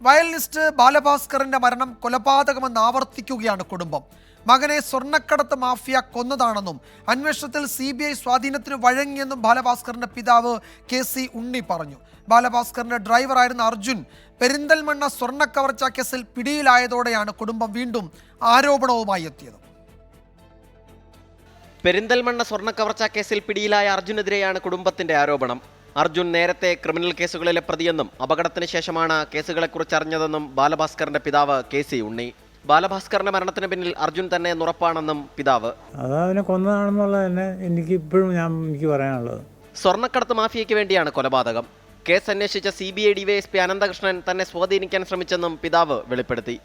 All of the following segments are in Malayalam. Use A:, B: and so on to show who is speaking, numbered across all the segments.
A: വയലിനിസ്റ്റ് ബാലഭാസ്കറിന്റെ മരണം കൊലപാതകമെന്ന് ആവർത്തിക്കുകയാണ് കുടുംബം. മകനെ സ്വർണ്ണക്കടത്ത് മാഫിയ കൊന്നതാണെന്നും അന്വേഷണത്തിൽ CBI സ്വാധീനത്തിന് വഴങ്ങിയെന്നും ബാലഭാസ്കറിന്റെ പിതാവ് KC ഉണ്ണി പറഞ്ഞു. ബാലഭാസ്കറിന്റെ ഡ്രൈവറായിരുന്ന അർജുൻ പെരിന്തൽമണ്ണ സ്വർണ്ണക്കവർച്ച കേസിൽ പിടിയിലായതോടെയാണ് കുടുംബം വീണ്ടും ആരോപണവുമായി എത്തിയത്.
B: പെരിന്തൽമണ്ണ സ്വർണ്ണക്കവർച്ച കേസിൽ പിടിയിലായ അർജുനെതിരെയാണ് കുടുംബത്തിന്റെ ആരോപണം. അർജുൻ നേരത്തെ ക്രിമിനൽ കേസുകളിലെ പ്രതിയെന്നും അപകടത്തിന് ശേഷമാണ് കേസുകളെക്കുറിച്ച് അറിഞ്ഞതെന്നും ബാലഭാസ്കറിന്റെ പിതാവ് KC ഉണ്ണി. ബാലഭാസ്കറിന്റെ മരണത്തിന് പിന്നിൽ അർജുൻ തന്നെ എന്നുറപ്പാണെന്നും പിതാവ്.
C: അതവനെ കൊന്നതാണെന്നുള്ളത് തന്നെ എനിക്ക് പറയാനുള്ളത്.
B: സ്വർണ്ണക്കടത്ത് മാഫിയയ്ക്ക് വേണ്ടിയാണ് കൊലപാതകം. കേസ് അന്വേഷിച്ച CBI DYSP അനന്തകൃഷ്ണൻ തന്നെ സ്വാധീനിക്കാൻ ശ്രമിച്ചെന്നും പിതാവ് വെളിപ്പെടുത്തി.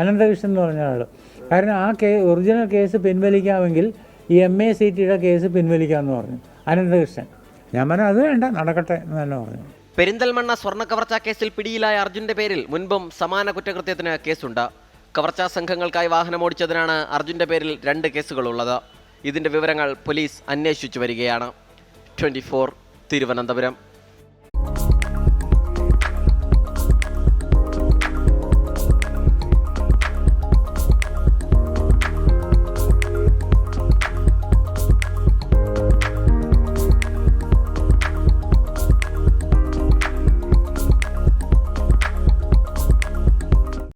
C: അനന്തകൃഷ്ണൻ എന്ന് പറഞ്ഞ ആൾ കാരണം ആ ഒറിജിനൽ കേസ് പിൻവലിക്കാമെങ്കിൽ ഈ MACTയുടെ കേസ് പിൻവലിക്കാമെന്ന് പറഞ്ഞു അനന്തകൃഷ്ണൻ. ഞാൻ പറഞ്ഞു അത് വേണ്ട, നടക്കട്ടെ എന്ന് തന്നെ പറഞ്ഞു.
B: പെരിന്തൽമണ്ണ സ്വർണ്ണ കവർച്ചാ കേസിൽ പിടിയിലായ അർജുന്റെ പേരിൽ മുൻപും സമാന കുറ്റകൃത്യത്തിന് കേസുണ്ട്. കവർച്ചാ സംഘങ്ങൾക്കായി വാഹനമോടിച്ചതിനാണ് അർജുന്റെ പേരിൽ 2 കേസുകളുള്ളത്. ഇതിന്റെ വിവരങ്ങൾ പോലീസ് അന്വേഷിച്ചു വരികയാണ്. 24 തിരുവനന്തപുരം.